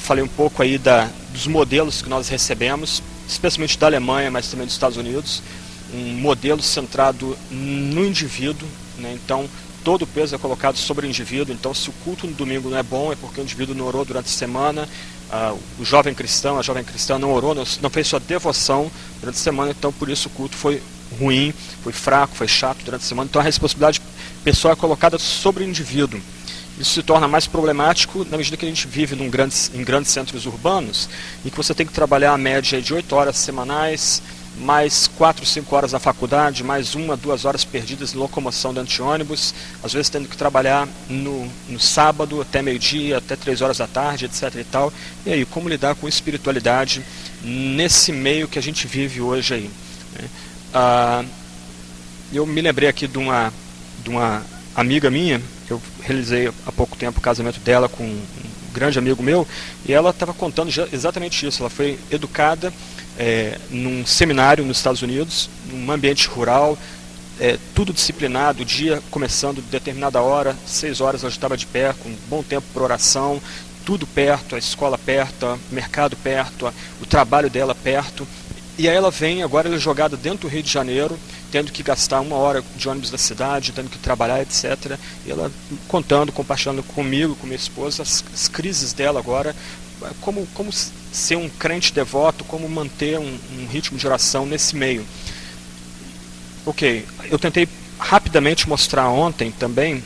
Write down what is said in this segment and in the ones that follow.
falei um pouco aí dos modelos que nós recebemos, especialmente da Alemanha, mas também dos Estados Unidos, um modelo centrado no indivíduo, né? Então, todo o peso é colocado sobre o indivíduo. Então, se o culto no domingo não é bom, é porque o indivíduo não orou durante a semana, o jovem cristão, a jovem cristã não orou, não fez sua devoção durante a semana, então por isso o culto foi ruim, foi fraco, foi chato durante a semana. Então a responsabilidade pessoal é colocada sobre o indivíduo. Isso se torna mais problemático na medida que a gente vive em grandes centros urbanos, em que você tem que trabalhar a média de 8 horas semanais, mais 4, 5 horas na faculdade, mais 1, 2 horas perdidas em locomoção dentro de ônibus, às vezes tendo que trabalhar no sábado até meio-dia, até 3 horas da tarde, etc. e tal. E aí, como lidar com espiritualidade nesse meio que a gente vive hoje aí, né? Eu me lembrei aqui de uma amiga minha. Eu realizei há pouco tempo o casamento dela com um grande amigo meu, e ela estava contando exatamente isso. Ela foi educada num seminário nos Estados Unidos, num ambiente rural, tudo disciplinado, o dia começando de determinada hora, 6 horas ela já estava de pé, com um bom tempo para oração, tudo perto, a escola perto, o mercado perto, o trabalho dela perto. E aí agora ela é jogada dentro do Rio de Janeiro, tendo que gastar 1 hora de ônibus da cidade, tendo que trabalhar, etc. E ela contando, compartilhando comigo, com minha esposa, as crises dela agora, como ser um crente devoto, como manter um ritmo de oração nesse meio. Ok, eu tentei rapidamente mostrar ontem também,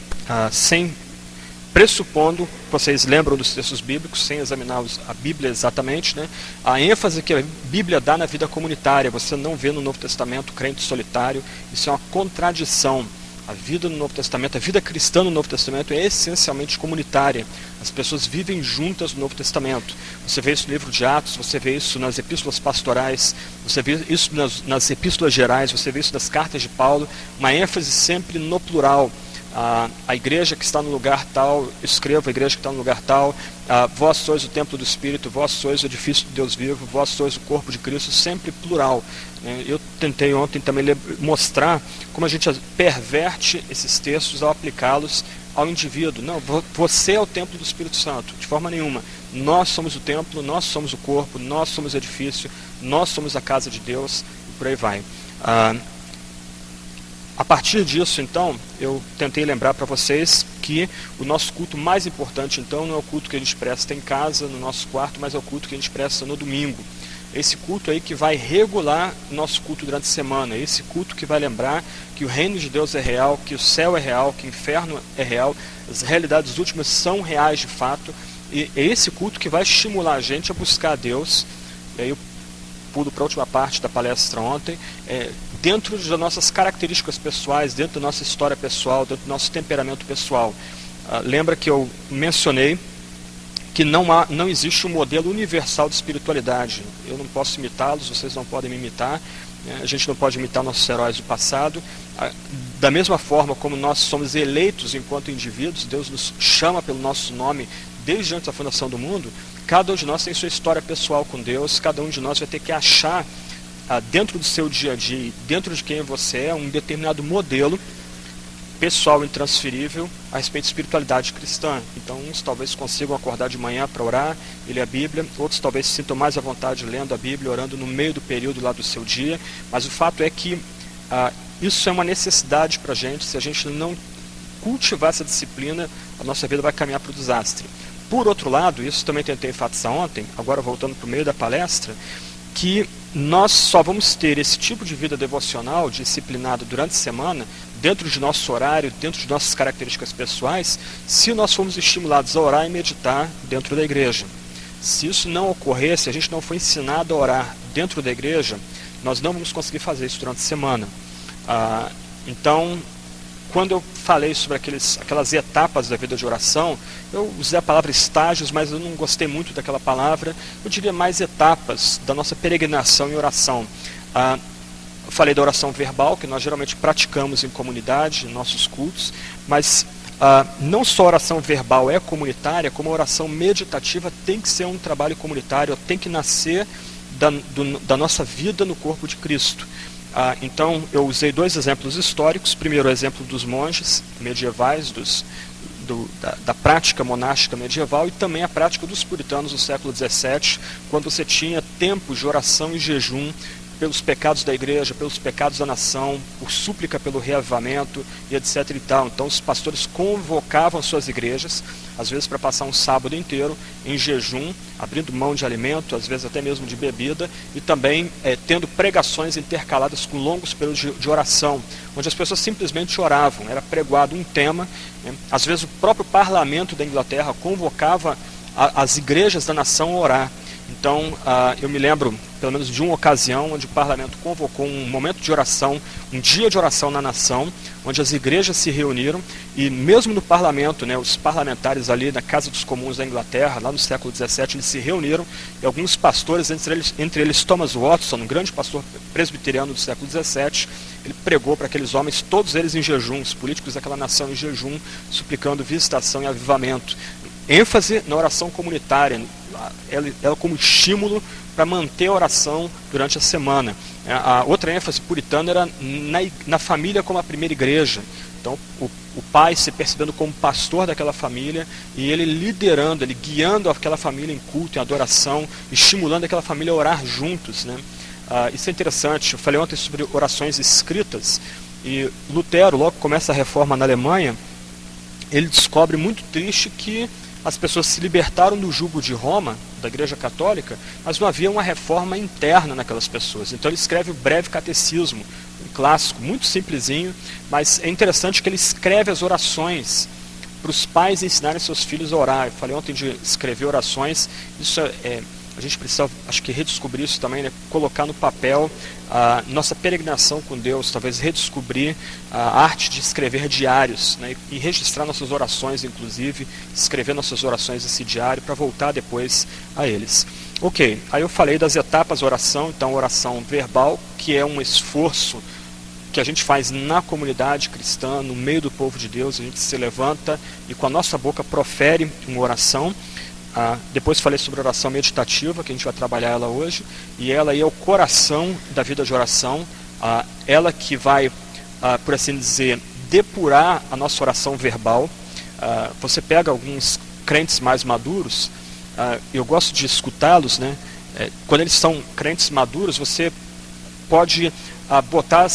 pressupondo que vocês lembram dos textos bíblicos, sem examinar a Bíblia exatamente, né? A ênfase que a Bíblia dá na vida comunitária. Você não vê no Novo Testamento crente solitário. Isso é uma contradição. A vida no Novo Testamento, a vida cristã no Novo Testamento é essencialmente comunitária. As pessoas vivem juntas no Novo Testamento. Você vê isso no livro de Atos, você vê isso nas epístolas pastorais, você vê isso nas epístolas gerais, você vê isso nas cartas de Paulo, uma ênfase sempre no plural. A igreja que está no lugar tal, escreva a igreja que está no lugar tal, vós sois o templo do Espírito, vós sois o edifício de Deus vivo, vós sois o corpo de Cristo, sempre plural. Eu tentei ontem também mostrar como a gente perverte esses textos ao aplicá-los ao indivíduo. Não, você é o templo do Espírito Santo, de forma nenhuma. Nós somos o templo, nós somos o corpo, nós somos o edifício, nós somos a casa de Deus, e por aí vai. A partir disso, então, eu tentei lembrar para vocês que o nosso culto mais importante, então, não é o culto que a gente presta em casa, no nosso quarto, mas é o culto que a gente presta no domingo. Esse culto aí que vai regular o nosso culto durante a semana. Esse culto que vai lembrar que o reino de Deus é real, que o céu é real, que o inferno é real, as realidades últimas são reais de fato. E é esse culto que vai estimular a gente a buscar a Deus. E aí eu pulo para a última parte da palestra ontem, dentro das nossas características pessoais, dentro da nossa história pessoal, dentro do nosso temperamento pessoal. Lembra que eu mencionei que não existe um modelo universal de espiritualidade. Eu não posso imitá-los, vocês não podem me imitar, né? A gente não pode imitar nossos heróis do passado. Da mesma forma como nós somos eleitos enquanto indivíduos, Deus nos chama pelo nosso nome desde antes da fundação do mundo. Cada um de nós tem sua história pessoal com Deus, cada um de nós vai ter que achar dentro do seu dia a dia, dentro de quem você é, um determinado modelo pessoal intransferível a respeito de espiritualidade cristã. Então, uns talvez consigam acordar de manhã para orar e ler a Bíblia, outros talvez se sintam mais à vontade lendo a Bíblia, orando no meio do período lá do seu dia, mas o fato é que isso é uma necessidade para a gente. Se a gente não cultivar essa disciplina, a nossa vida vai caminhar para o desastre. Por outro lado, isso também tentei enfatizar ontem, agora voltando para o meio da palestra, que nós só vamos ter esse tipo de vida devocional, disciplinada durante a semana, dentro de nosso horário, dentro de nossas características pessoais, se nós formos estimulados a orar e meditar dentro da igreja. Se isso não ocorrer, se a gente não for ensinado a orar dentro da igreja, nós não vamos conseguir fazer isso durante a semana. Então, quando eu falei sobre aquelas etapas da vida de oração, eu usei a palavra estágios, mas eu não gostei muito daquela palavra. Eu diria mais etapas da nossa peregrinação em oração. Eu falei da oração verbal, que nós geralmente praticamos em comunidade, em nossos cultos, mas não só a oração verbal é comunitária, como a oração meditativa tem que ser um trabalho comunitário, tem que nascer da nossa vida no corpo de Cristo. Então, eu usei 2 exemplos históricos. Primeiro, o exemplo dos monges medievais, da prática monástica medieval e também a prática dos puritanos do século XVII, quando você tinha tempos de oração e jejum pelos pecados da igreja, pelos pecados da nação, por súplica pelo reavivamento e etc. e tal. Então os pastores convocavam suas igrejas, às vezes para passar um sábado inteiro em jejum, abrindo mão de alimento, às vezes até mesmo de bebida, e também tendo pregações intercaladas com longos períodos de oração, onde as pessoas simplesmente oravam, era pregoado um tema, né? Às vezes o próprio parlamento da Inglaterra convocava as igrejas da nação a orar. Então, eu me lembro, pelo menos de uma ocasião, onde o parlamento convocou um momento de oração, um dia de oração na nação, onde as igrejas se reuniram, e mesmo no parlamento, né, os parlamentares ali na Casa dos Comuns da Inglaterra, lá no século XVII, eles se reuniram, e alguns pastores, entre eles Thomas Watson, um grande pastor presbiteriano do século XVII, ele pregou para aqueles homens, todos eles em jejum, os políticos daquela nação em jejum, suplicando visitação e avivamento. ênfase na oração comunitária, ela como estímulo para manter a oração durante a semana. A outra ênfase puritana era na família como a primeira igreja. Então, o pai se percebendo como pastor daquela família e ele liderando, ele guiando aquela família em culto, em adoração, estimulando aquela família a orar juntos, né? Isso é interessante. Eu falei ontem sobre orações escritas e Lutero, logo que começa a reforma na Alemanha, ele descobre muito triste que as pessoas se libertaram do jugo de Roma, da Igreja Católica, mas não havia uma reforma interna naquelas pessoas. Então ele escreve o Breve Catecismo, um clássico, muito simplesinho, mas é interessante que ele escreve as orações para os pais ensinarem seus filhos a orar. Eu falei ontem de escrever orações, isso a gente precisa, acho que redescobrir isso também, né? Colocar no papel a nossa peregrinação com Deus, talvez redescobrir a arte de escrever diários, né? E registrar nossas orações, inclusive, escrever nossas orações nesse diário para voltar depois a eles. Ok, aí eu falei das etapas da oração, então oração verbal, que é um esforço que a gente faz na comunidade cristã, no meio do povo de Deus, a gente se levanta e com a nossa boca profere uma oração. Depois falei sobre oração meditativa, que a gente vai trabalhar ela hoje, e ela aí é o coração da vida de oração, ela que vai, por assim dizer, depurar a nossa oração verbal. Você pega alguns crentes mais maduros, eu gosto de escutá-los, né? Quando eles são crentes maduros, você pode botar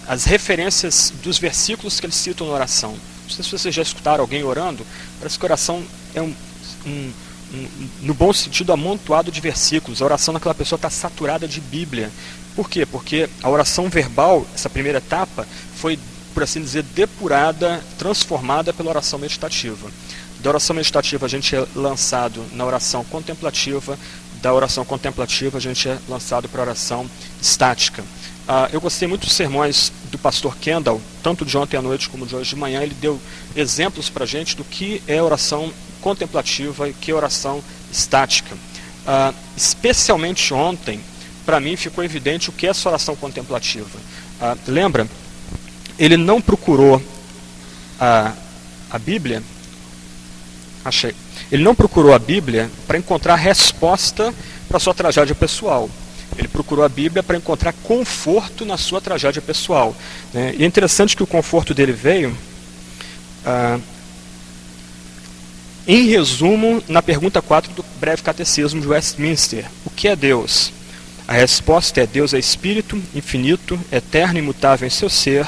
as referências dos versículos que eles citam na oração. Não sei se vocês já escutaram alguém orando, parece que a oração é no bom sentido, amontoado de versículos. A oração daquela pessoa está saturada de Bíblia. Por quê? Porque a oração verbal, essa primeira etapa, foi, por assim dizer, depurada, transformada pela oração meditativa. Da oração meditativa a gente é lançado na oração contemplativa, da oração contemplativa a gente é lançado para a oração estática. Eu gostei muito dos sermões do pastor Kendall, tanto de ontem à noite como de hoje de manhã. Ele deu exemplos para a gente do que é oração contemplativa e que é oração estática. Especialmente ontem, para mim ficou evidente o que é essa oração contemplativa. Lembra? Ele não procurou a Bíblia, achei. Ele não procurou a Bíblia para encontrar resposta para a sua tragédia pessoal. Ele procurou a Bíblia para encontrar conforto na sua tragédia pessoal, né? E é interessante que o conforto dele veio, em resumo, na pergunta 4 do Breve Catecismo de Westminster. O que é Deus? A resposta é: Deus é Espírito, infinito, eterno e imutável em seu ser,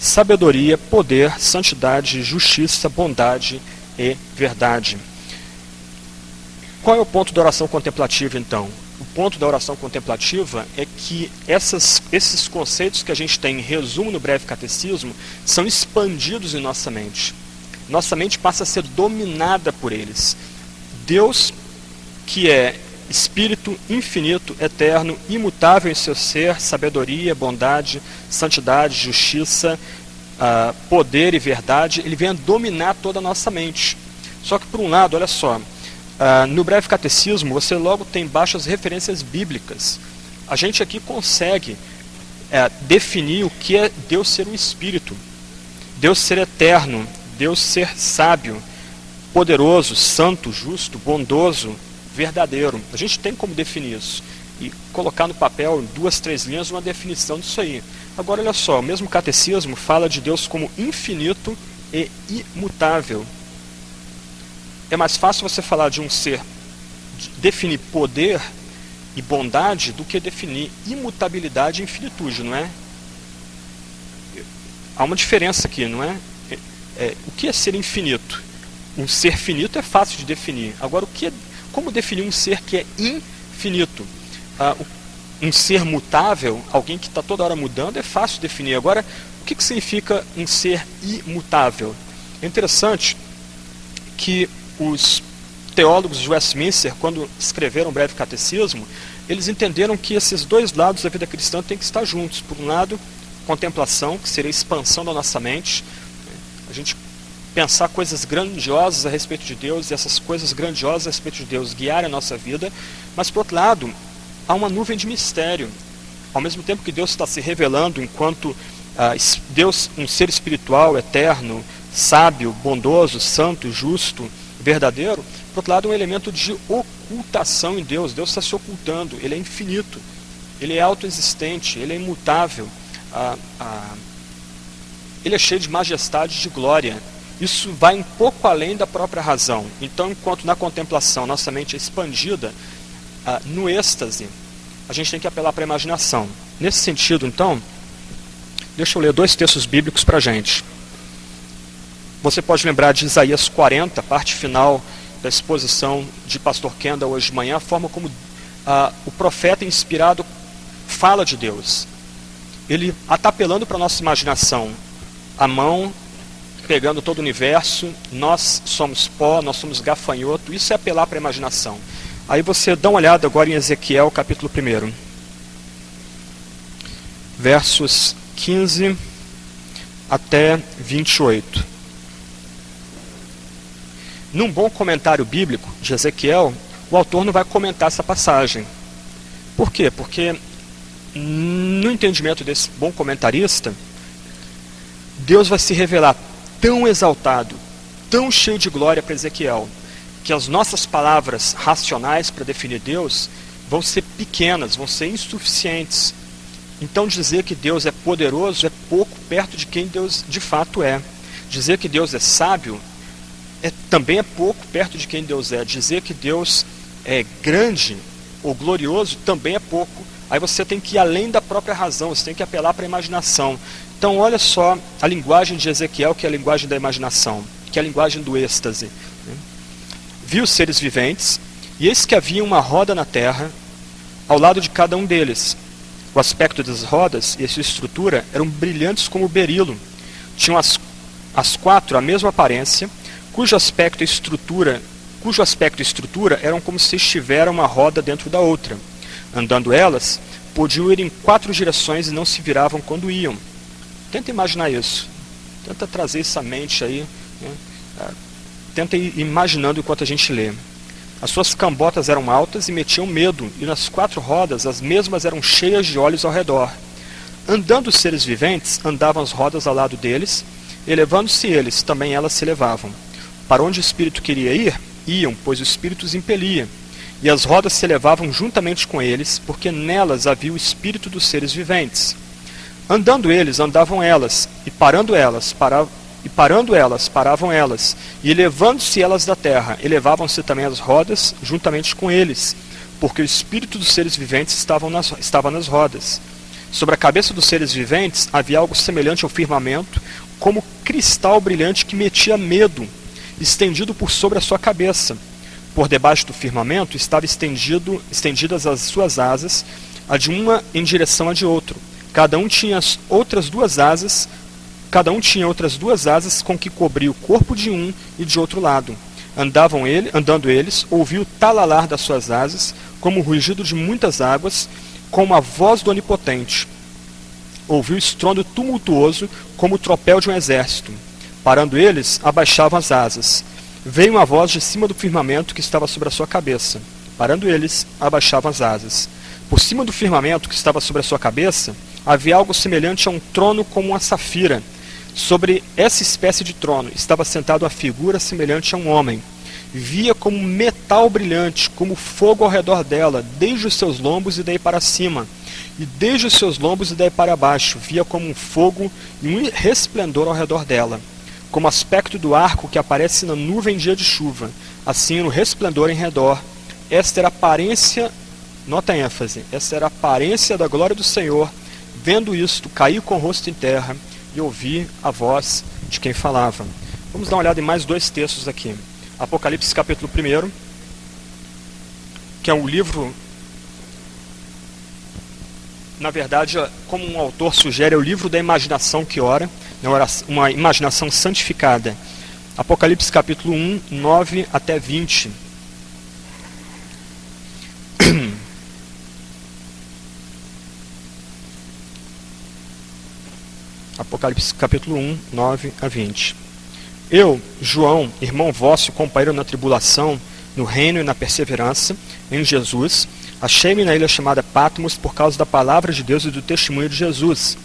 sabedoria, poder, santidade, justiça, bondade e verdade. Qual é o ponto da oração contemplativa, então? O ponto da oração contemplativa é que esses conceitos que a gente tem em resumo no Breve Catecismo são expandidos em nossa mente. Nossa mente passa a ser dominada por eles. Deus, que é Espírito infinito, eterno, imutável em seu ser, sabedoria, bondade, santidade, justiça, poder e verdade, ele vem a dominar toda a nossa mente. Só que por um lado, olha só, no Breve Catecismo você logo tem embaixo as referências bíblicas. A gente aqui consegue definir o que é Deus ser um Espírito, Deus ser eterno, Deus ser sábio, poderoso, santo, justo, bondoso, verdadeiro. A gente tem como definir isso e colocar no papel, em 2, 3 linhas, uma definição disso aí. Agora olha só, o mesmo catecismo fala de Deus como infinito e imutável. é mais fácil você falar de um ser, definir poder e bondade, do que definir imutabilidade e infinitude, não é? Há uma diferença aqui, não é? O que é ser infinito? Um ser finito é fácil de definir. Agora, como definir um ser que é infinito? Um ser mutável, alguém que está toda hora mudando, é fácil de definir. Agora, o que significa um ser imutável? É interessante que os teólogos de Westminster, quando escreveram o Breve Catecismo, eles entenderam que esses dois lados da vida cristã têm que estar juntos. Por um lado, contemplação, que seria a expansão da nossa mente, a gente pensar coisas grandiosas a respeito de Deus, e essas coisas grandiosas a respeito de Deus guiarem a nossa vida. Mas, por outro lado, há uma nuvem de mistério. Ao mesmo tempo que Deus está se revelando enquanto Deus, um ser espiritual, eterno, sábio, bondoso, santo, justo, verdadeiro, por outro lado, um elemento de ocultação em Deus. Deus está se ocultando, Ele é infinito, Ele é autoexistente, Ele é imutável, Ele é cheio de majestade e de glória. Isso vai um pouco além da própria razão. Então, enquanto na contemplação nossa mente é expandida, no êxtase, a gente tem que apelar para a imaginação. Nesse sentido, então, deixa eu ler 2 textos bíblicos para a gente. Você pode lembrar de Isaías 40, parte final da exposição de Pastor Kendall hoje de manhã, a forma como o profeta inspirado fala de Deus. Ele está apelando para a nossa imaginação. A mão pegando todo o universo, nós somos pó, nós somos gafanhoto, isso é apelar para a imaginação. Aí você dá uma olhada agora em Ezequiel, capítulo 1. Versos 15 até 28. Num bom comentário bíblico de Ezequiel, o autor não vai comentar essa passagem. Por quê? Porque no entendimento desse bom comentarista, Deus vai se revelar tão exaltado, tão cheio de glória para Ezequiel, que as nossas palavras racionais para definir Deus vão ser pequenas, vão ser insuficientes. Então dizer que Deus é poderoso é pouco perto de quem Deus de fato é. Dizer que Deus é sábio também é pouco perto de quem Deus é. Dizer que Deus é grande ou glorioso também é pouco. Aí você tem que ir além da própria razão, você tem que apelar para a imaginação. Então olha só a linguagem de Ezequiel, que é a linguagem da imaginação, que é a linguagem do êxtase. Vi os seres viventes, e eis que havia uma roda na terra, ao lado de cada um deles. O aspecto das rodas e a sua estrutura eram brilhantes como o berilo. Tinham as 4 a mesma aparência, cujo aspecto e estrutura eram como se estivera uma roda dentro da outra. Andando elas, podiam ir em 4 direções e não se viravam quando iam. Tenta imaginar isso. Tenta trazer essa mente aí. Tenta ir imaginando enquanto a gente lê. As suas cambotas eram altas e metiam medo, e nas 4 rodas as mesmas eram cheias de olhos ao redor. Andando os seres viventes, andavam as rodas ao lado deles, elevando-se eles, também elas se elevavam. Para onde o espírito queria ir, iam, pois o espírito os impelia. E as rodas se elevavam juntamente com eles, porque nelas havia o espírito dos seres viventes. Andando eles, andavam elas, e parando elas, paravam elas, e elevando-se elas da terra, elevavam-se também as rodas juntamente com eles, porque o espírito dos seres viventes estava nas rodas. Sobre a cabeça dos seres viventes havia algo semelhante ao firmamento, como cristal brilhante que metia medo, estendido por sobre a sua cabeça. Por debaixo do firmamento estavam estendidas as suas asas, a de uma em direção à de outro. Cada um tinha outras 2 asas com que cobria o corpo de um e de outro lado. Andando eles, ouviu o talalar das suas asas, como o rugido de muitas águas, como a voz do Onipotente. Ouviu o estrondo tumultuoso, como o tropel de um exército. Parando eles, abaixavam as asas. Veio uma voz de cima do firmamento que estava sobre a sua cabeça. Parando eles, abaixavam as asas. Por cima do firmamento que estava sobre a sua cabeça, havia algo semelhante a um trono como uma safira. Sobre essa espécie de trono estava sentado uma figura semelhante a um homem. Via como metal brilhante, como fogo ao redor dela, desde os seus lombos e daí para cima. E desde os seus lombos e daí para baixo, via como um fogo e um resplendor ao redor dela. Como aspecto do arco que aparece na nuvem em dia de chuva. assim no resplendor em redor. Esta era a aparência, nota a ênfase, esta era a aparência da glória do Senhor. Vendo isto, caí com o rosto em terra e ouvi a voz de quem falava. Vamos dar uma olhada em mais dois textos aqui. Apocalipse capítulo 1, que é um livro, na verdade, como um autor sugere, é o livro da imaginação que ora, uma imaginação santificada. Apocalipse capítulo 1, 9 até 20. Apocalipse capítulo 1, 9 a 20. Eu, João, irmão vosso, companheiro na tribulação, no reino e na perseverança, em Jesus, achei-me na ilha chamada Patmos por causa da palavra de Deus e do testemunho de Jesus.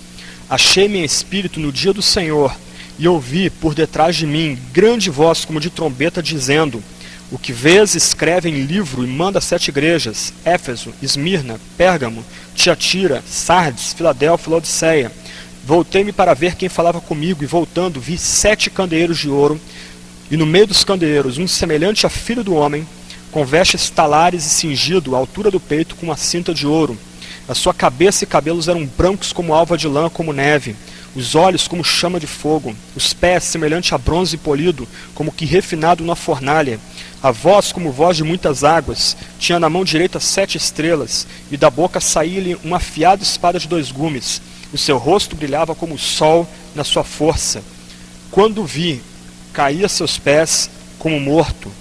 Achei-me em espírito no dia do Senhor, e ouvi por detrás de mim grande voz como de trombeta, dizendo: o que vês, escreve em livro e manda 7 igrejas: Éfeso, Esmirna, Pérgamo, Tiatira, Sardes, Filadélfia, Laodiceia. Voltei-me para ver quem falava comigo, e voltando vi 7 candeeiros de ouro, e no meio dos candeeiros um semelhante a filho do homem, com vestes talares e cingido à altura do peito com uma cinta de ouro. A sua cabeça e cabelos eram brancos como alva de lã, como neve, os olhos como chama de fogo, os pés semelhante a bronze polido, como que refinado na fornalha, a voz como voz de muitas águas, tinha na mão direita 7 estrelas, e da boca saía-lhe uma afiada espada de 2 gumes. O seu rosto brilhava como o sol na sua força. Quando vi, caí a seus pés como morto.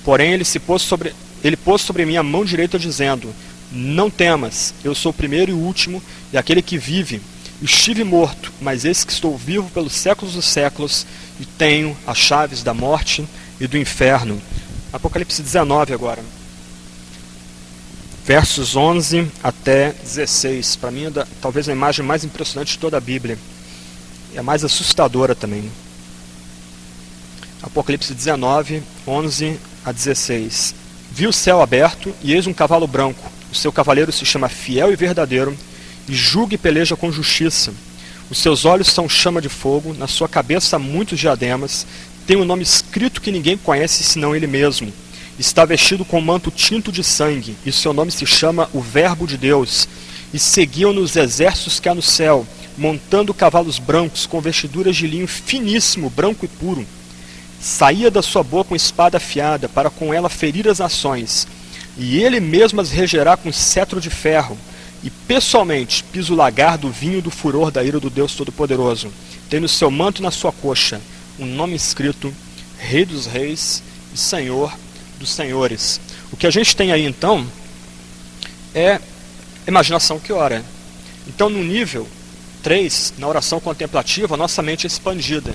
Porém ele pôs sobre mim a mão direita, dizendo: não temas, eu sou o primeiro e o último, e aquele que vive. Estive morto, mas eis que estou vivo pelos séculos dos séculos, e tenho as chaves da morte e do inferno. Apocalipse 19 agora. Versos 11 até 16. Para mim, talvez a imagem mais impressionante de toda a Bíblia. E a mais assustadora também. Apocalipse 19, 11 a 16. Vi o céu aberto, e eis um cavalo branco. O seu cavaleiro se chama Fiel e Verdadeiro, e julga e peleja com justiça. Os seus olhos são chama de fogo, na sua cabeça há muitos diademas, tem um nome escrito que ninguém conhece senão ele mesmo. Está vestido com um manto tinto de sangue, e seu nome se chama o Verbo de Deus. E seguiam-no os exércitos que há no céu, montando cavalos brancos, com vestiduras de linho finíssimo, branco e puro. Saía da sua boca uma espada afiada, para com ela ferir as nações. E ele mesmo as regerá com cetro de ferro. E pessoalmente pisa o lagar do vinho do furor da ira do Deus Todo-Poderoso. Tem no seu manto e na sua coxa um nome escrito: Rei dos Reis e Senhor dos Senhores. O que a gente tem aí então é imaginação que ora. Então no nível 3, na oração contemplativa, a nossa mente é expandida.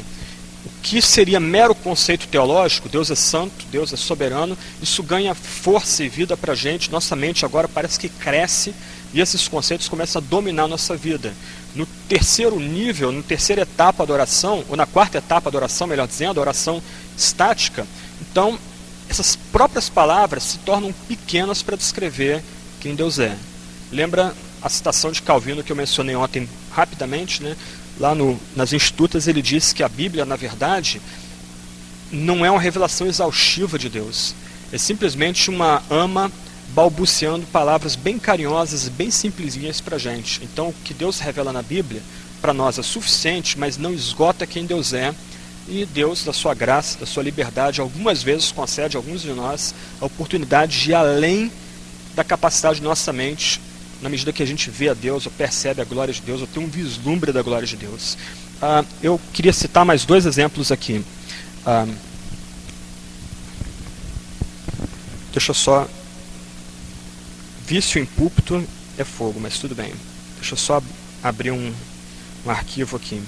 O que seria mero conceito teológico, Deus é santo, Deus é soberano, isso ganha força e vida para a gente. Nossa mente agora parece que cresce e esses conceitos começam a dominar a nossa vida. No terceiro nível, na terceira etapa da oração, ou na quarta etapa da oração, melhor dizendo, a oração estática, então essas próprias palavras se tornam pequenas para descrever quem Deus é. Lembra a citação de Calvino que eu mencionei ontem rapidamente, né? Lá nas Institutas ele disse que a Bíblia, na verdade, não é uma revelação exaustiva de Deus. É simplesmente uma ama balbuciando palavras bem carinhosas e bem simplesinhas para a gente. Então o que Deus revela na Bíblia, para nós é suficiente, mas não esgota quem Deus é. E Deus, da sua graça, da sua liberdade, algumas vezes concede a alguns de nós a oportunidade de ir além da capacidade de nossa mente, na medida que a gente vê a Deus, ou percebe a glória de Deus, ou tem um vislumbre da glória de Deus. Eu queria citar mais 2 exemplos aqui. Deixa eu só... Vício em púlpito é fogo, mas tudo bem. Deixa eu só abrir um arquivo aqui.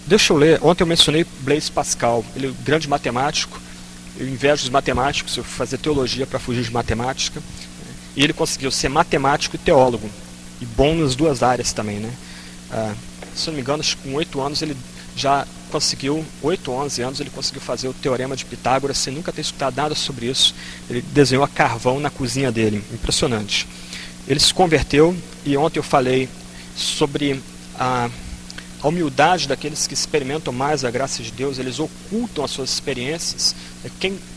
Deixa eu ler. Ontem eu mencionei Blaise Pascal. Ele é um grande matemático. Eu invejo os matemáticos. Eu fui fazer teologia para fugir de matemática. E ele conseguiu ser matemático e teólogo. E bom nas 2 áreas também, né? Se eu não me engano, acho que com 8 anos ele já conseguiu, 8 ou 11 anos, ele conseguiu fazer o Teorema de Pitágoras sem nunca ter escutado nada sobre isso. Ele desenhou a carvão na cozinha dele. Impressionante. Ele se converteu, e ontem eu falei sobre a humildade daqueles que experimentam mais a graça de Deus. Eles ocultam as suas experiências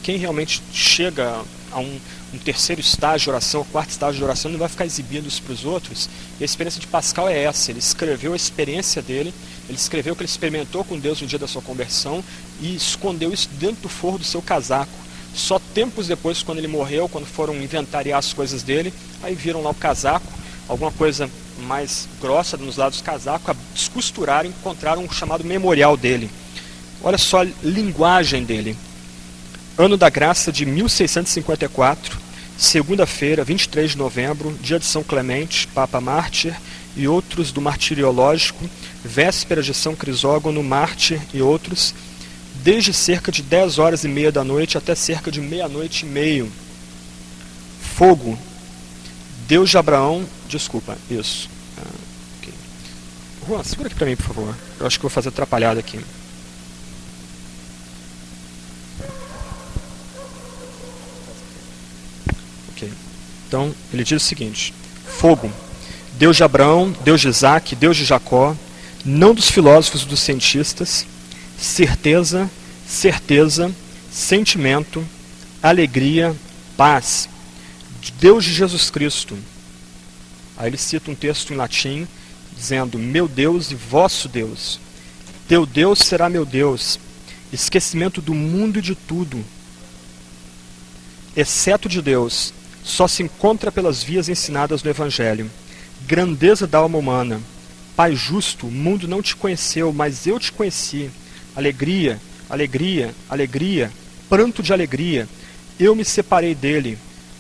Quem realmente chega a um terceiro estágio de oração, quarto estágio de oração, não vai ficar exibindo isso para os outros. E a experiência de Pascal é essa: ele escreveu a experiência dele, ele escreveu o que ele experimentou com Deus no dia da sua conversão e escondeu isso dentro do forro do seu casaco. Só tempos depois, quando ele morreu, quando foram inventariar as coisas dele, aí viram lá o casaco, alguma coisa mais grossa nos lados do casaco, descosturaram e encontraram o chamado memorial dele. Olha só a linguagem dele. Ano da graça de 1654, segunda-feira, 23 de novembro, dia de São Clemente, Papa Mártir e outros do Martiriológico, véspera de São Crisógono, Mártir e outros, desde cerca de 10h30 da noite até cerca de 00h30. Fogo. Deus de Abraão, desculpa, isso. Okay. Juan, segura aqui para mim, por favor. Eu acho que vou fazer atrapalhada aqui. Ok. Então, ele diz o seguinte: fogo. Deus de Abraão, Deus de Isaac, Deus de Jacó, não dos filósofos e dos cientistas, certeza, certeza, sentimento, alegria, paz. Deus de Jesus Cristo. Aí ele cita um texto em latim, dizendo: meu Deus e vosso Deus. Teu Deus será meu Deus. Esquecimento do mundo e de tudo, exceto de Deus, só se encontra pelas vias ensinadas no Evangelho. Grandeza da alma humana. Pai justo, o mundo não te conheceu, mas eu te conheci. Alegria, alegria, alegria, pranto de alegria. Eu me separei dele.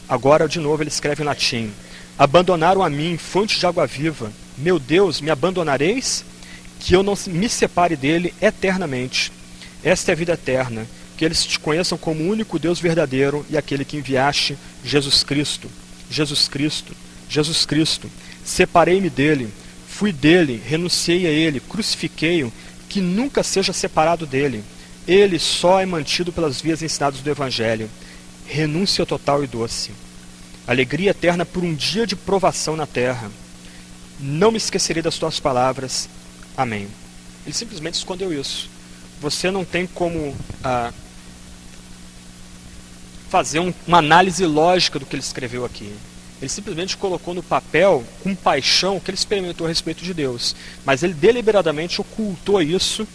Agora, de novo, ele escreve em latim: abandonaram a mim, fonte de água viva. Meu Deus, me abandonareis? Que eu não me separe dele eternamente. Esta é a vida eterna, que eles te conheçam como o único Deus verdadeiro e aquele que enviaste, Jesus Cristo. Jesus Cristo, Jesus Cristo. Separei-me dele, fui dele, renunciei a ele, crucifiquei-o, que nunca seja separado dele. Ele só é mantido pelas vias ensinadas do Evangelho. Renúncia total e doce. Alegria eterna por um dia de provação na terra. Não me esquecerei das tuas palavras. Amém. Ele simplesmente escondeu isso. Você não tem como fazer uma análise lógica do que ele escreveu aqui. Ele simplesmente colocou no papel, com paixão, o que ele experimentou a respeito de Deus. Mas ele deliberadamente ocultou isso,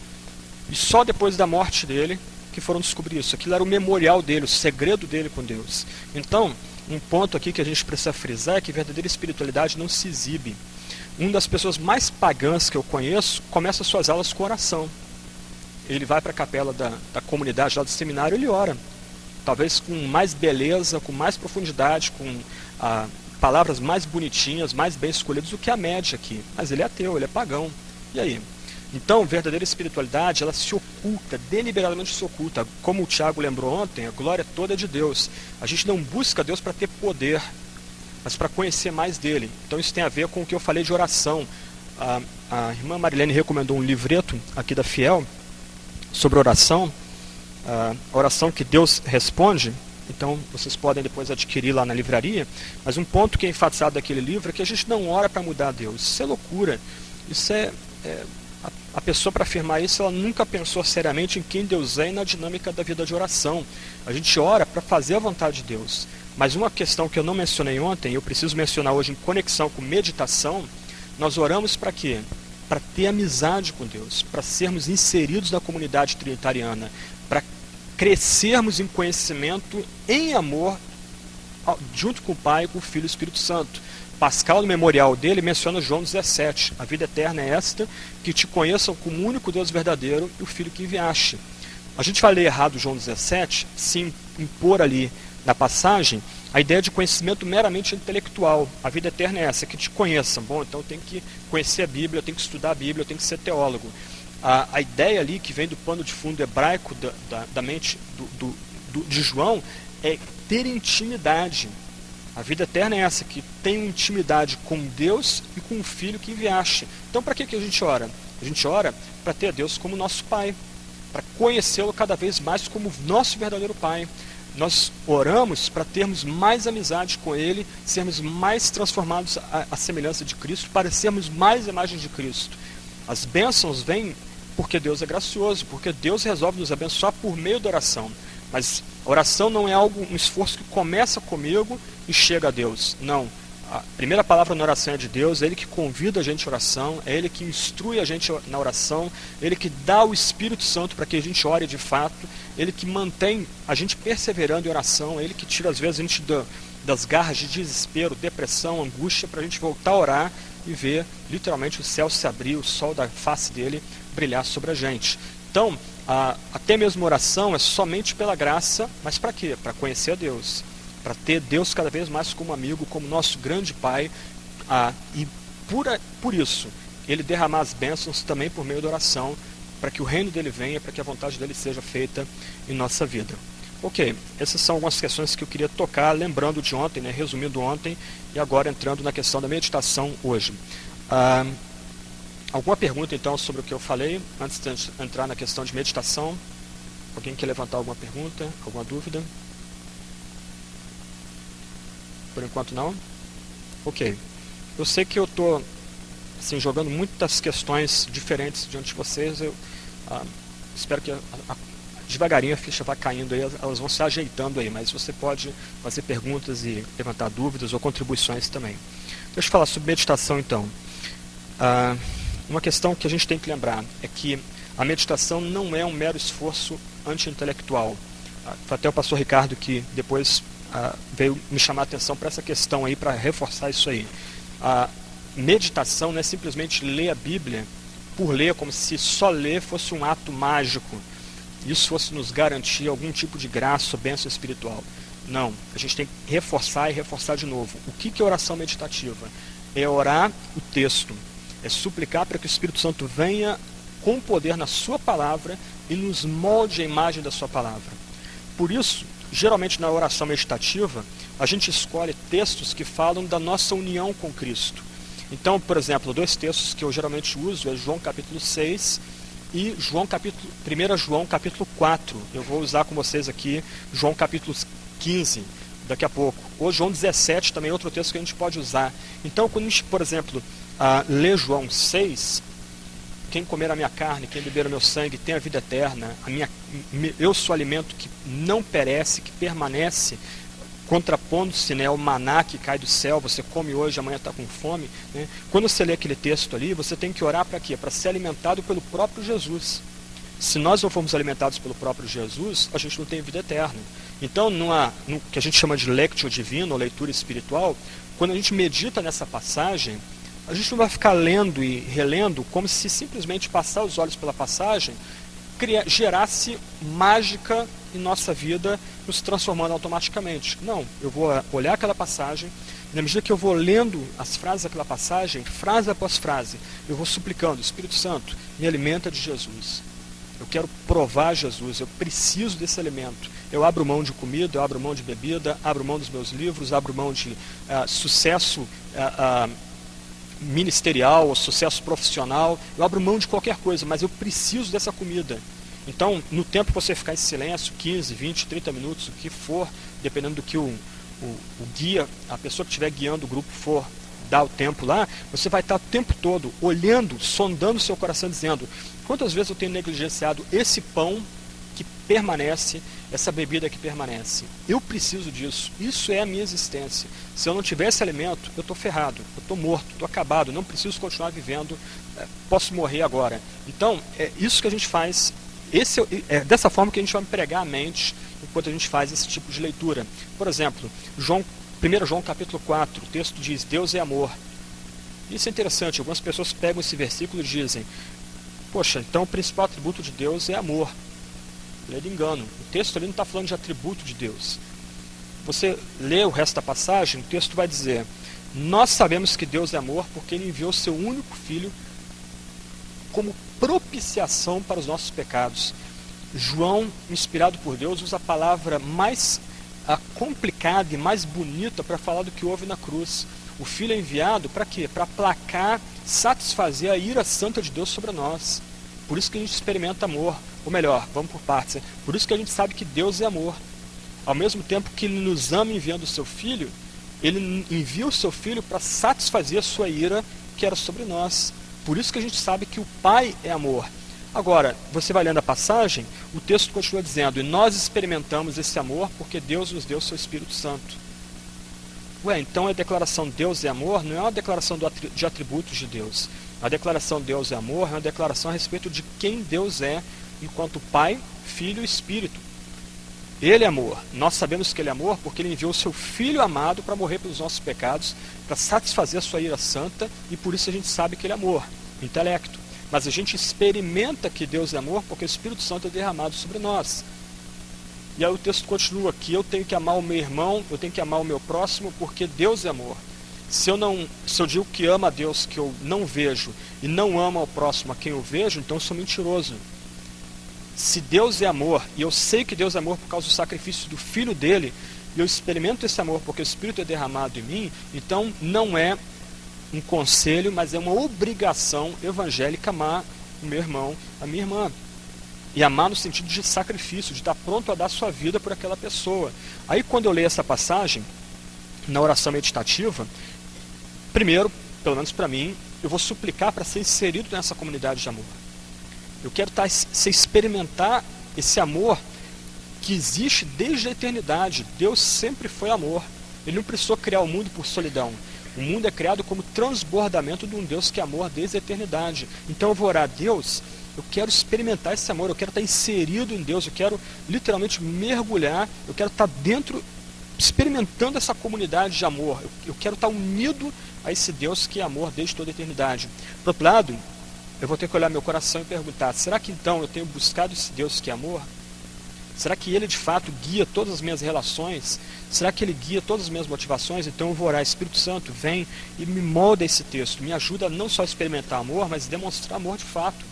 e só depois da morte dele que foram descobrir isso. Aquilo era o memorial dele, o segredo dele com Deus. Então, um ponto aqui que a gente precisa frisar é que verdadeira espiritualidade não se exibe. Uma das pessoas mais pagãs que eu conheço começa suas aulas com oração. Ele vai para a capela da comunidade lá do seminário e ele ora. Talvez com mais beleza, com mais profundidade, com palavras mais bonitinhas, mais bem escolhidas do que a média aqui. Mas ele é ateu, ele é pagão. E aí? Então, verdadeira espiritualidade, ela se oculta, deliberadamente se oculta. Como o Tiago lembrou ontem, a glória toda é de Deus. A gente não busca Deus para ter poder, mas para conhecer mais dele. Então isso tem a ver com o que eu falei de oração. A irmã Marilene recomendou um livreto aqui da Fiel sobre oração, a oração que Deus responde. Então vocês podem depois adquirir lá na livraria. Mas um ponto que é enfatizado daquele livro é que a gente não ora para mudar Deus. Isso é loucura. Isso a pessoa, para afirmar isso, ela nunca pensou seriamente em quem Deus é e na dinâmica da vida de oração. A gente ora para fazer a vontade de Deus. Mas uma questão que eu não mencionei ontem, eu preciso mencionar hoje em conexão com meditação, nós oramos para quê? Para ter amizade com Deus, para sermos inseridos na comunidade trinitariana, para crescermos em conhecimento, em amor, junto com o Pai, com o Filho e o Espírito Santo. Pascal, no memorial dele, menciona João 17. A vida eterna é esta, que te conheçam como o único Deus verdadeiro e o Filho que enviaste. A gente vai ler errado João 17, se impor ali na passagem a ideia de conhecimento meramente intelectual. A vida eterna é essa, que te conheçam. Bom, então eu tenho que conhecer a Bíblia, eu tenho que estudar a Bíblia, eu tenho que ser teólogo. A ideia ali, que vem do pano de fundo hebraico da mente de João, é ter intimidade. A vida eterna é essa, que tem intimidade com Deus e com o Filho que enviaste. Então, para que a gente ora? A gente ora para ter Deus como nosso Pai, para conhecê-lo cada vez mais como nosso verdadeiro Pai. Nós oramos para termos mais amizade com Ele, sermos mais transformados à semelhança de Cristo, para sermos mais imagens de Cristo. As bênçãos vêm porque Deus é gracioso, porque Deus resolve nos abençoar por meio da oração. Mas a oração não é algo, um esforço que começa comigo e chega a Deus. Não. A primeira palavra na oração é de Deus, é Ele que convida a gente à oração, é Ele que instrui a gente na oração, é Ele que dá o Espírito Santo para que a gente ore de fato, é Ele que mantém a gente perseverando em oração, é Ele que tira às vezes a gente das garras de desespero, depressão, angústia, para a gente voltar a orar e ver literalmente o céu se abrir, o sol da face dele brilhar sobre a gente. Então, até mesmo oração é somente pela graça, mas para quê? Para conhecer a Deus, para ter Deus cada vez mais como amigo, como nosso grande Pai, e por isso, Ele derramar as bênçãos também por meio da oração, para que o reino dele venha, para que a vontade dele seja feita em nossa vida. Ok, essas são algumas questões que eu queria tocar, lembrando de ontem, né, resumindo ontem, e agora entrando na questão da meditação hoje. Alguma pergunta então sobre o que eu falei, antes de entrar na questão de meditação? Alguém quer levantar alguma pergunta, alguma dúvida? Por enquanto não? Ok. Eu sei que eu estou assim, jogando muitas questões diferentes diante de vocês. Eu espero que devagarinho a ficha vá caindo aí, elas vão se ajeitando aí, mas você pode fazer perguntas e levantar dúvidas ou contribuições também. Deixa eu falar sobre meditação então. Uma questão que a gente tem que lembrar é que a meditação não é um mero esforço anti-intelectual. Foi até o pastor Ricardo que depois veio me chamar a atenção para essa questão aí, para reforçar isso aí. A meditação não é simplesmente ler a Bíblia por ler, como se só ler fosse um ato mágico, isso fosse nos garantir algum tipo de graça ou bênção espiritual. Não, a gente tem que reforçar e reforçar de novo. O que é oração meditativa? É orar o texto, é suplicar para que o Espírito Santo venha com poder na sua palavra e nos molde a imagem da sua palavra. Por isso, geralmente na oração meditativa, a gente escolhe textos que falam da nossa união com Cristo. Então, por exemplo, dois textos que eu geralmente uso é João capítulo 6 e 1 João capítulo 4. Eu vou usar com vocês aqui João capítulo 15 daqui a pouco. Ou João 17 também é outro texto que a gente pode usar. Então, quando a gente, por exemplo, lê João 6, quem comer a minha carne, quem beber o meu sangue, tem a vida eterna, eu sou alimento que não perece, que permanece, contrapondo-se, né, ao maná que cai do céu, você come hoje, amanhã está com fome, né? Quando você lê aquele texto ali, você tem que orar para quê? Para ser alimentado pelo próprio Jesus. Se nós não formos alimentados pelo próprio Jesus, a gente não tem vida eterna. Então, no que a gente chama de lectio divino, ou leitura espiritual, quando a gente medita nessa passagem, a gente não vai ficar lendo e relendo como se simplesmente passar os olhos pela passagem gerasse mágica em nossa vida, nos transformando automaticamente. Não, eu vou olhar aquela passagem, e na medida que eu vou lendo as frases daquela passagem, frase após frase, eu vou suplicando: Espírito Santo, me alimenta de Jesus. Eu quero provar Jesus, eu preciso desse alimento. Eu abro mão de comida, eu abro mão de bebida, abro mão dos meus livros, abro mão de sucesso ministerial ou sucesso profissional, eu abro mão de qualquer coisa, mas eu preciso dessa comida. Então, no tempo que você ficar em silêncio, 15, 20, 30 minutos, o que for, dependendo do que o guia, a pessoa que estiver guiando o grupo for dar o tempo lá, você vai estar o tempo todo olhando, sondando o seu coração, dizendo: quantas vezes eu tenho negligenciado esse pão que permanece, essa bebida que permanece? Eu preciso disso, isso é a minha existência. Se eu não tiver esse alimento, eu estou ferrado, eu estou morto, estou acabado, não preciso continuar vivendo, posso morrer agora. Então, é isso que a gente faz, é dessa forma que a gente vai empregar a mente enquanto a gente faz esse tipo de leitura. Por exemplo, 1 João capítulo 4, o texto diz: Deus é amor. Isso é interessante, algumas pessoas pegam esse versículo e dizem: poxa, então o principal atributo de Deus é amor. Ele engano. O texto ali não está falando de atributo de Deus. Você lê o resto da passagem, o texto vai dizer: nós sabemos que Deus é amor porque Ele enviou seu único Filho como propiciação para os nossos pecados. João, inspirado por Deus, usa a palavra mais complicada e mais bonita para falar do que houve na cruz. O Filho é enviado para quê? Para aplacar, satisfazer a ira santa de Deus sobre nós. Por isso que a gente experimenta amor. Ou melhor, vamos por partes. Por isso que a gente sabe que Deus é amor. Ao mesmo tempo que Ele nos ama enviando o seu Filho, Ele envia o seu Filho para satisfazer a sua ira que era sobre nós. Por isso que a gente sabe que o Pai é amor. Agora, você vai lendo a passagem, o texto continua dizendo: e nós experimentamos esse amor porque Deus nos deu o seu Espírito Santo. Ué, então a declaração Deus é amor não é uma declaração de atributos de Deus. A declaração Deus é amor é uma declaração a respeito de quem Deus é enquanto Pai, Filho e Espírito. Ele é amor. Nós sabemos que Ele é amor porque Ele enviou o seu Filho amado para morrer pelos nossos pecados, para satisfazer a sua ira santa, e por isso a gente sabe que Ele é amor, intelecto. Mas a gente experimenta que Deus é amor porque o Espírito Santo é derramado sobre nós. E aí o texto continua aqui: eu tenho que amar o meu irmão, eu tenho que amar o meu próximo porque Deus é amor. Se eu digo que amo a Deus que eu não vejo e não amo ao próximo a quem eu vejo, então eu sou mentiroso. Se Deus é amor, e eu sei que Deus é amor por causa do sacrifício do Filho dele, e eu experimento esse amor porque o Espírito é derramado em mim, então não é um conselho, mas é uma obrigação evangélica amar o meu irmão, a minha irmã. E amar no sentido de sacrifício, de estar pronto a dar sua vida por aquela pessoa. Aí quando eu leio essa passagem, na oração meditativa, primeiro, pelo menos para mim, eu vou suplicar para ser inserido nessa comunidade de amor. Eu quero experimentar esse amor que existe desde a eternidade. Deus sempre foi amor. Ele não precisou criar o mundo por solidão. O mundo é criado como transbordamento de um Deus que é amor desde a eternidade. Então eu vou orar a Deus, eu quero experimentar esse amor, eu quero estar inserido em Deus, eu quero literalmente mergulhar, eu quero estar dentro, experimentando essa comunidade de amor. Eu quero estar unido a esse Deus que é amor desde toda a eternidade. Por outro lado, eu vou ter que olhar meu coração e perguntar: será que então eu tenho buscado esse Deus que é amor? Será que Ele de fato guia todas as minhas relações? Será que Ele guia todas as minhas motivações? Então eu vou orar: Espírito Santo, vem e me molda esse texto. Me ajuda a não só experimentar amor, mas demonstrar amor de fato.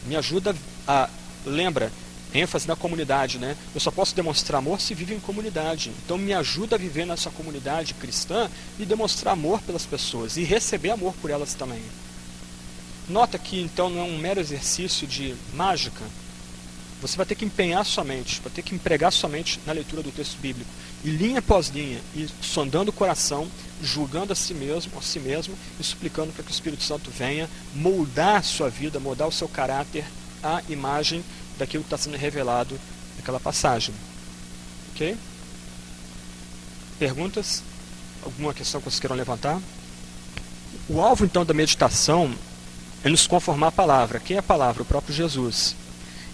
Me ajuda a... Lembra, ênfase na comunidade, né? Eu só posso demonstrar amor se vivo em comunidade. Então me ajuda a viver nessa comunidade cristã e demonstrar amor pelas pessoas. E receber amor por elas também. Nota que então não é um mero exercício de mágica. Você vai ter que empenhar sua mente, vai ter que empregar sua mente na leitura do texto bíblico. E linha após linha, e sondando o coração, julgando a si mesmo e suplicando para que o Espírito Santo venha moldar a sua vida, moldar o seu caráter à imagem daquilo que está sendo revelado naquela passagem. Ok? Perguntas? Alguma questão que vocês queiram levantar? O alvo então da meditação é nos conformar à palavra. Quem é a palavra? O próprio Jesus.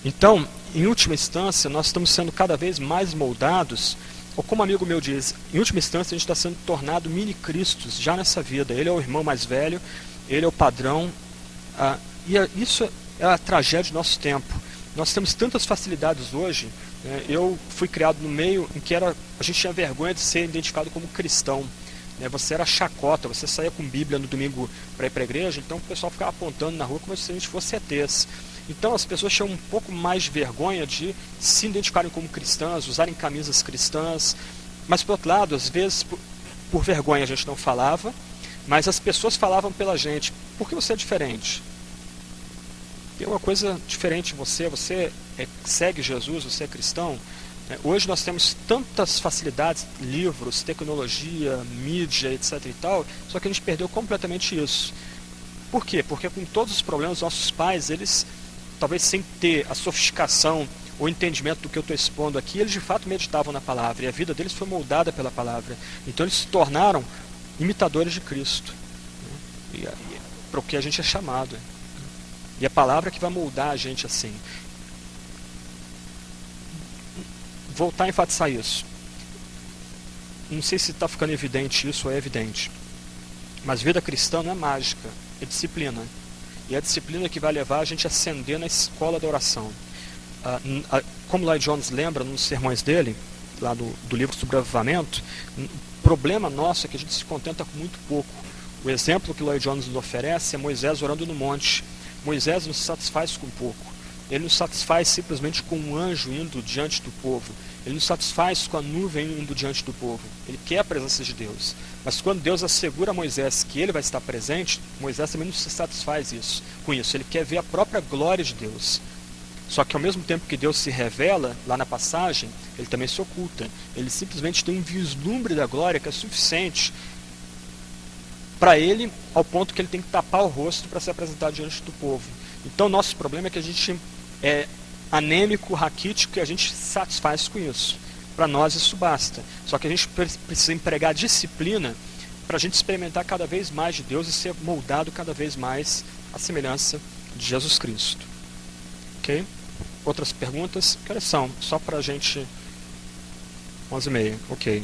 Então, em última instância, nós estamos sendo cada vez mais moldados, ou como um amigo meu diz, em última instância a gente está sendo tornado mini-cristos já nessa vida. Ele é o irmão mais velho, ele é o padrão, isso é a tragédia do nosso tempo. Nós temos tantas facilidades hoje. Eu fui criado no meio em que a gente tinha vergonha de ser identificado como cristão. Você era chacota, você saía com Bíblia no domingo para ir para a igreja, então o pessoal ficava apontando na rua como se a gente fosse ETs. Então as pessoas tinham um pouco mais de vergonha de se identificarem como cristãs, usarem camisas cristãs. Mas por outro lado, às vezes por vergonha a gente não falava, mas as pessoas falavam pela gente: por que você é diferente? Tem uma coisa diferente em você, segue Jesus, você é cristão. Hoje nós temos tantas facilidades, livros, tecnologia, mídia, etc. e tal, só que a gente perdeu completamente isso. Por quê? Porque com todos os problemas, nossos pais, eles, talvez sem ter a sofisticação ou entendimento do que eu estou expondo aqui, eles de fato meditavam na palavra, e a vida deles foi moldada pela palavra. Então eles se tornaram imitadores de Cristo, para o que a gente é chamado. E a palavra que vai moldar a gente assim. Voltar a enfatizar isso. Não sei se está ficando evidente isso ou é evidente. Mas vida cristã não é mágica, é disciplina. E é a disciplina que vai levar a gente a ascender na escola da oração. Como Lloyd Jones lembra nos sermões dele, lá do livro sobre avivamento, o problema nosso é que a gente se contenta com muito pouco. O exemplo que Lloyd Jones nos oferece é Moisés orando no monte. Moisés não se satisfaz com pouco. Ele não satisfaz simplesmente com um anjo indo diante do povo. Ele não satisfaz com a nuvem indo diante do povo. Ele quer a presença de Deus. Mas quando Deus assegura a Moisés que ele vai estar presente, Moisés também não se satisfaz com isso. Ele quer ver a própria glória de Deus. Só que ao mesmo tempo que Deus se revela, lá na passagem, ele também se oculta. Ele simplesmente tem um vislumbre da glória que é suficiente para ele, ao ponto que ele tem que tapar o rosto para se apresentar diante do povo. Então, nosso problema é que a gente é anêmico, raquítico, e a gente se satisfaz com isso. Para nós isso basta. Só que a gente precisa empregar disciplina para a gente experimentar cada vez mais de Deus e ser moldado cada vez mais à semelhança de Jesus Cristo. Ok? Outras perguntas? Que horas são? Só para a gente... 11h30. Ok.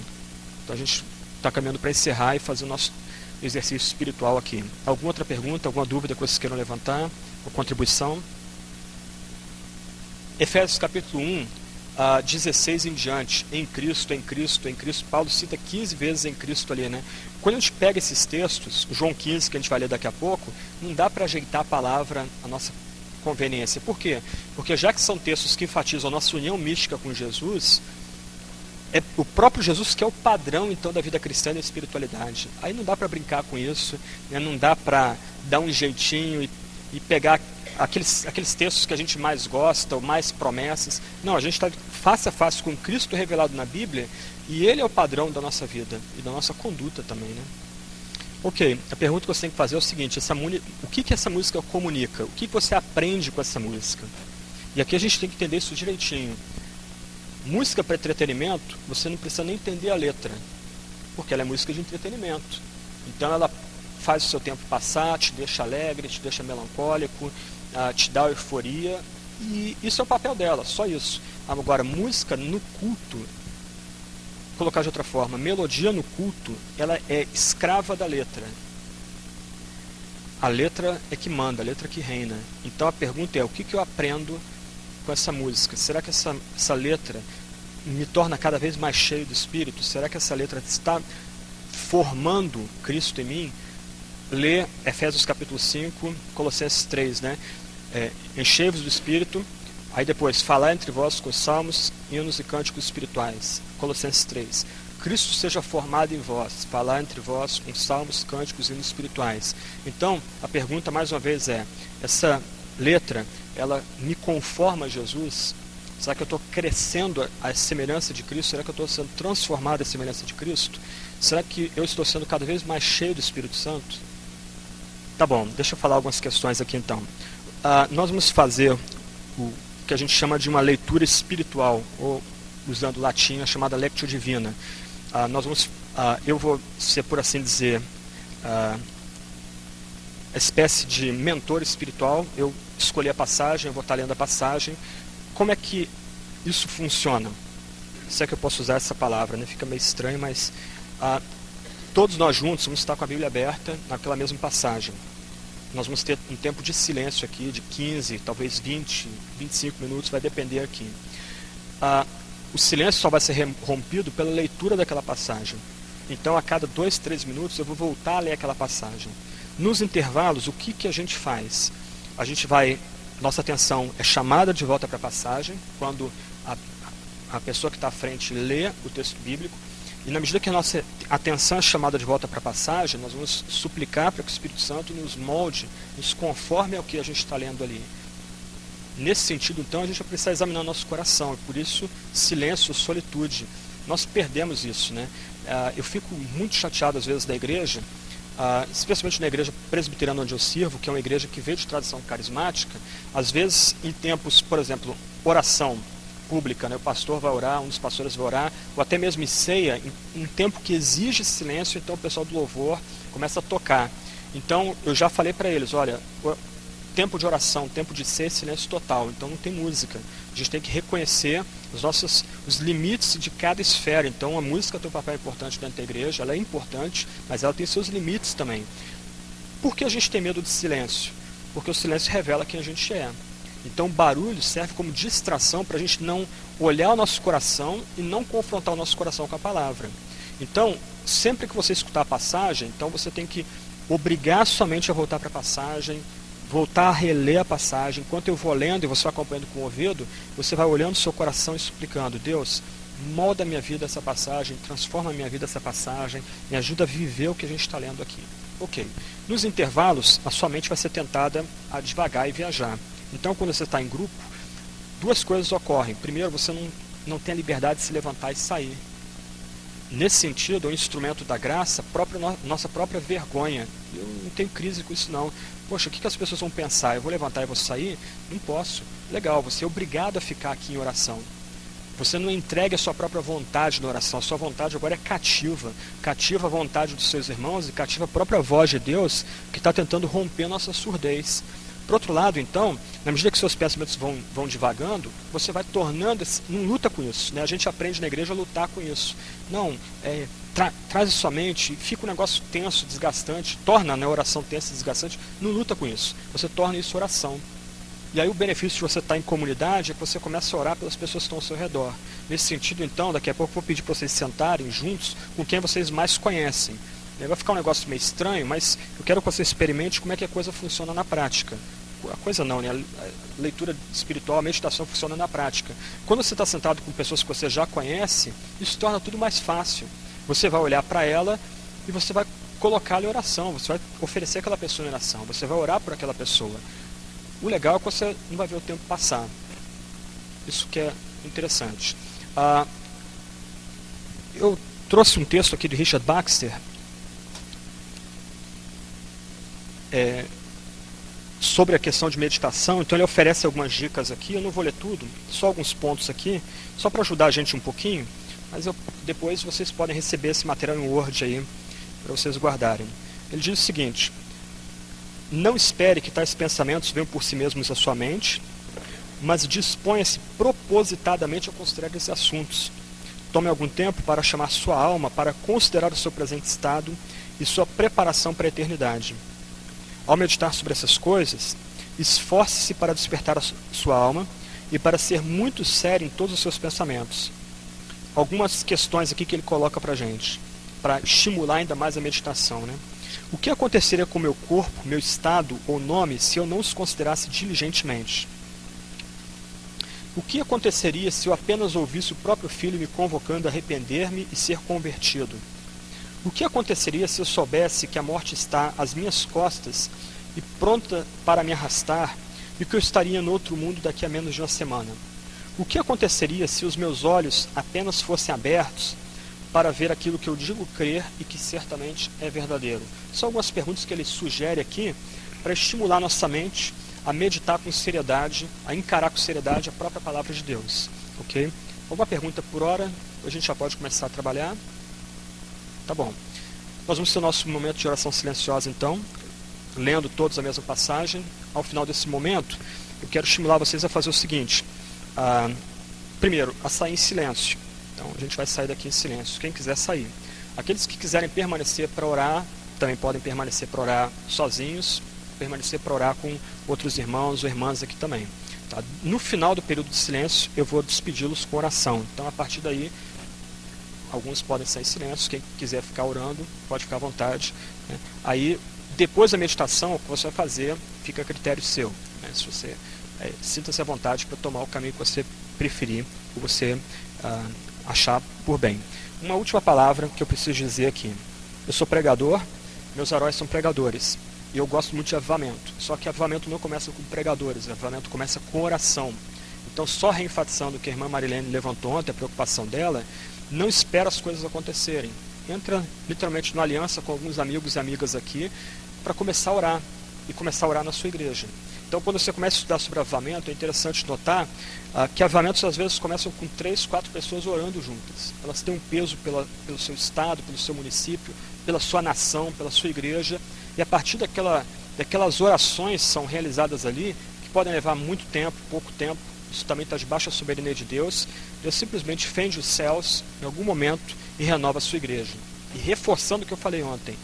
Então a gente está caminhando para encerrar e fazer o nosso exercício espiritual aqui. Alguma outra pergunta, alguma dúvida que vocês queiram levantar? Ou contribuição? Efésios capítulo 1, 16 em diante, em Cristo, em Cristo, em Cristo. Paulo cita 15 vezes em Cristo ali, né? Quando a gente pega esses textos, o João 15, que a gente vai ler daqui a pouco, não dá para ajeitar a palavra à nossa conveniência. Por quê? Porque já que são textos que enfatizam a nossa união mística com Jesus, é o próprio Jesus que é o padrão, então, da vida cristã e da espiritualidade. Aí não dá para brincar com isso, né? Não dá para dar um jeitinho e pegar aqueles textos que a gente mais gosta, ou mais promessas. Não, a gente está face a face com Cristo revelado na Bíblia, e Ele é o padrão da nossa vida, e da nossa conduta também, né? Ok, a pergunta que você tem que fazer é o seguinte, o que essa música comunica? O que você aprende com essa música? E aqui a gente tem que entender isso direitinho. Música para entretenimento, você não precisa nem entender a letra, porque ela é música de entretenimento. Então ela faz o seu tempo passar, te deixa alegre, te deixa melancólico, te dá euforia, e isso é o papel dela, só isso. Agora, música no culto, vou colocar de outra forma, melodia no culto, ela é escrava da letra. A letra é que manda, a letra é que reina. Então a pergunta é, o que eu aprendo com essa música? Será que essa letra me torna cada vez mais cheio do Espírito? Será que essa letra está formando Cristo em mim? Lê Efésios capítulo 5, Colossenses 3, né? Enchei-vos do Espírito, aí depois, falar entre vós com salmos, hinos e cânticos espirituais. Colossenses 3. Cristo seja formado em vós, falar entre vós com salmos, cânticos e hinos espirituais. Então, a pergunta mais uma vez é, essa letra, ela me conforma a Jesus? Será que eu estou crescendo à semelhança de Cristo? Será que eu estou sendo transformado à semelhança de Cristo? Será que eu estou sendo cada vez mais cheio do Espírito Santo? Tá bom, deixa eu falar algumas questões aqui então. Nós vamos fazer o que a gente chama de uma leitura espiritual, ou usando latim, a chamada Lectio Divina. Eu vou ser, por assim dizer, espécie de mentor espiritual. Eu escolhi a passagem, eu vou estar lendo a passagem. Como é que isso funciona? Se é que eu posso usar essa palavra, né? Fica meio estranho, mas todos nós juntos vamos estar com a Bíblia aberta naquela mesma passagem. Nós vamos ter um tempo de silêncio aqui, de 15, talvez 20, 25 minutos, vai depender aqui. O silêncio só vai ser rompido pela leitura daquela passagem. Então, a cada 2, 3 minutos, eu vou voltar a ler aquela passagem. Nos intervalos, o que a gente faz? Nossa atenção é chamada de volta para a passagem, quando a pessoa que está à frente lê o texto bíblico, e na medida que a nossa atenção é chamada de volta para a passagem, nós vamos suplicar para que o Espírito Santo nos molde, nos conforme ao que a gente está lendo ali. Nesse sentido, então, a gente vai precisar examinar nosso coração, e por isso, silêncio, solitude. Nós perdemos isso, né? Eu fico muito chateado, às vezes, da igreja, especialmente na igreja presbiteriana onde eu sirvo, que é uma igreja que veio de tradição carismática. Às vezes, em tempos, por exemplo, oração pública, né? O pastor vai orar, um dos pastores vai orar, ou até mesmo em ceia, em tempo que exige silêncio, então o pessoal do louvor começa a tocar. Então, eu já falei para eles, olha, tempo de oração, tempo de ceia, silêncio total, então não tem música. A gente tem que reconhecer os limites de cada esfera. Então, a música tem um papel importante dentro da igreja, ela é importante, mas ela tem seus limites também. Por que a gente tem medo de silêncio? Porque o silêncio revela quem a gente é. Então, o barulho serve como distração para a gente não olhar o nosso coração e não confrontar o nosso coração com a palavra. Então, sempre que você escutar a passagem, então você tem que obrigar sua mente a voltar para a passagem, voltar a reler a passagem. Enquanto eu vou lendo e você vai acompanhando com o ouvido, você vai olhando o seu coração e suplicando, Deus, molda a minha vida essa passagem, transforma a minha vida essa passagem, me ajuda a viver o que a gente está lendo aqui. Ok. Nos intervalos, a sua mente vai ser tentada a devagar e viajar. Então, quando você está em grupo, duas coisas ocorrem. Primeiro, você não tem a liberdade de se levantar e sair. nesse sentido, o instrumento da graça, nossa própria vergonha. Eu não tenho crise com isso não. Poxa, o que as pessoas vão pensar? Eu vou levantar e vou sair? Não posso. Legal, você é obrigado a ficar aqui em oração. Você não entregue a sua própria vontade na oração. A sua vontade agora é cativa. Cativa a vontade dos seus irmãos e cativa a própria voz de Deus que está tentando romper nossa surdez. Por outro lado, então, na medida que seus pensamentos vão divagando, você vai tornando, não luta com isso, né? A gente aprende na igreja a lutar com isso. Não, traz a sua mente, fica um negócio tenso, desgastante, torna a oração tensa e desgastante, não luta com isso. Você torna isso oração. E aí o benefício de você estar em comunidade é que você começa a orar pelas pessoas que estão ao seu redor. Nesse sentido, então, daqui a pouco eu vou pedir para vocês sentarem juntos com quem vocês mais conhecem. Vai ficar um negócio meio estranho, mas eu quero que você experimente como é que a coisa funciona na prática. A coisa não, né? A leitura espiritual, a meditação funciona na prática. Quando você está sentado com pessoas que você já conhece, isso torna tudo mais fácil. Você vai olhar para ela e você vai colocar-lhe oração, você vai oferecer aquela pessoa em oração, você vai orar por aquela pessoa. O legal é que você não vai ver o tempo passar. Isso que é interessante. Eu trouxe um texto aqui de Richard Baxter, sobre a questão de meditação. Então ele oferece algumas dicas aqui. Eu não vou ler tudo, só alguns pontos aqui, só para ajudar a gente um pouquinho, mas depois vocês podem receber esse material em Word aí, para vocês guardarem. Ele diz o seguinte: não espere que tais pensamentos venham por si mesmos à sua mente, mas disponha-se propositadamente a considerar esses assuntos. Tome algum tempo para chamar sua alma para considerar o seu presente estado e sua preparação para a eternidade. Ao meditar sobre essas coisas, esforce-se para despertar a sua alma e para ser muito sério em todos os seus pensamentos. Algumas questões aqui que ele coloca para a gente, para estimular ainda mais a meditação, né? O que aconteceria com o meu corpo, meu estado ou nome se eu não os considerasse diligentemente? O que aconteceria se eu apenas ouvisse o próprio Filho me convocando a arrepender-me e ser convertido? O que aconteceria se eu soubesse que a morte está às minhas costas e pronta para me arrastar e que eu estaria no outro mundo daqui a menos de uma semana? O que aconteceria se os meus olhos apenas fossem abertos para ver aquilo que eu digo crer e que certamente é verdadeiro? São algumas perguntas que ele sugere aqui para estimular nossa mente a meditar com seriedade, a encarar com seriedade a própria palavra de Deus. Ok? Alguma pergunta por hora? A gente já pode começar a trabalhar? Tá bom. Nós vamos ter o nosso momento de oração silenciosa então, lendo todos a mesma passagem. Ao final desse momento, eu quero estimular vocês a fazer o seguinte. Primeiro, a sair em silêncio. Então a gente vai sair daqui em silêncio. Quem quiser sair. Aqueles que quiserem permanecer para orar, também podem permanecer para orar sozinhos, permanecer para orar com outros irmãos ou irmãs aqui também. Tá? No final do período de silêncio, eu vou despedi-los com oração. Então a partir daí, alguns podem sair em silêncio, quem quiser ficar orando, pode ficar à vontade. Né? Aí, depois da meditação, o que você vai fazer, fica a critério seu. Né? Se você sinta-se à vontade para tomar o caminho que você preferir, ou você achar por bem. Uma última palavra que eu preciso dizer aqui. Eu sou pregador, meus heróis são pregadores. E eu gosto muito de avivamento. Só que avivamento não começa com pregadores, avivamento começa com oração. Então, só reenfatizando o que a irmã Marilene levantou ontem, a preocupação dela, não espera as coisas acontecerem. Entra literalmente numa aliança com alguns amigos e amigas aqui para começar a orar. E começar a orar na sua igreja. Então, quando você começa a estudar sobre avivamento, é interessante notar que avivamentos às vezes começam com 3, 4 pessoas orando juntas. Elas têm um peso pelo seu estado, pelo seu município, pela sua nação, pela sua igreja. E a partir daquelas orações são realizadas ali, que podem levar muito tempo, pouco tempo, isso também está debaixo da soberania de Deus. Deus simplesmente fende os céus em algum momento e renova a sua igreja. E reforçando o que eu falei ontem,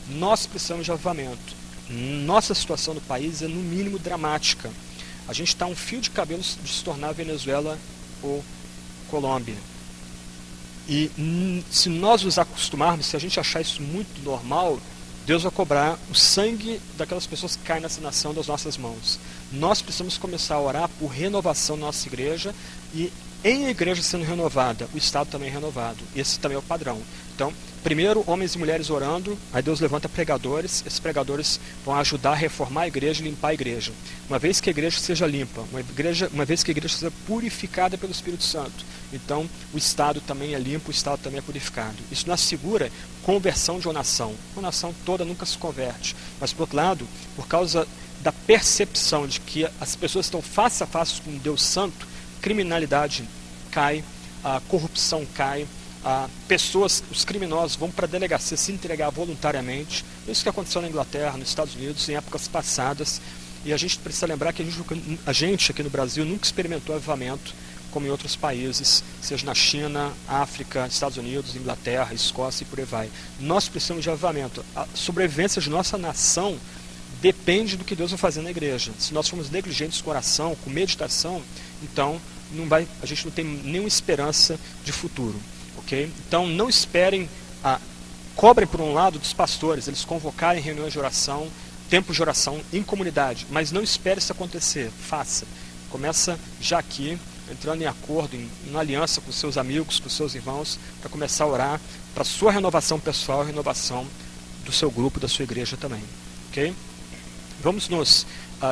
nós precisamos de avivamento. Nossa situação no país é no mínimo dramática. A gente está a um fio de cabelo de se tornar Venezuela ou Colômbia. E se nós nos acostumarmos, se a gente achar isso muito normal, Deus vai cobrar o sangue daquelas pessoas que caem nessa nação das nossas mãos. nós precisamos começar a orar por renovação da nossa igreja, e em a igreja sendo renovada, o Estado também é renovado. Esse também é o padrão. Então, primeiro, homens e mulheres orando, aí Deus levanta pregadores, esses pregadores vão ajudar a reformar a igreja e limpar a igreja. Uma vez que a igreja seja limpa, uma vez que a igreja seja purificada pelo Espírito Santo, então o Estado também é limpo, o Estado também é purificado. Isso não assegura conversão de uma nação. Uma nação toda nunca se converte. Mas, por outro lado, por causa da percepção de que as pessoas estão face a face com um Deus Santo, criminalidade cai, a corrupção cai, os criminosos vão para a delegacia se entregar voluntariamente. Isso que aconteceu na Inglaterra, nos Estados Unidos, em épocas passadas. E a gente precisa lembrar que a gente aqui no Brasil nunca experimentou avivamento como em outros países, seja na China, África, Estados Unidos, Inglaterra, Escócia e por aí vai. Nós precisamos de avivamento. A sobrevivência de nossa nação depende do que Deus vai fazer na igreja. Se nós formos negligentes com oração, com meditação, então a gente não tem nenhuma esperança de futuro. Okay? Então não esperem, cobrem por um lado dos pastores, eles convocarem reuniões de oração, tempos de oração em comunidade, mas não espere isso acontecer, faça. Começa já aqui, entrando em acordo, em aliança com seus amigos, com seus irmãos, para começar a orar para a sua renovação pessoal e renovação do seu grupo, da sua igreja também. Okay? Vamos nos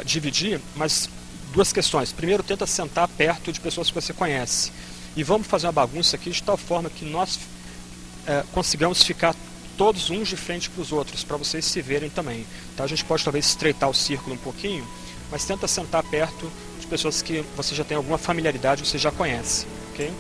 dividir, mas duas questões. Primeiro, tenta sentar perto de pessoas que você conhece. E vamos fazer uma bagunça aqui de tal forma que nós consigamos ficar todos uns de frente para os outros, para vocês se verem também. Tá? A gente pode talvez estreitar o círculo um pouquinho, mas tenta sentar perto de pessoas que você já tem alguma familiaridade, você já conhece. Okay?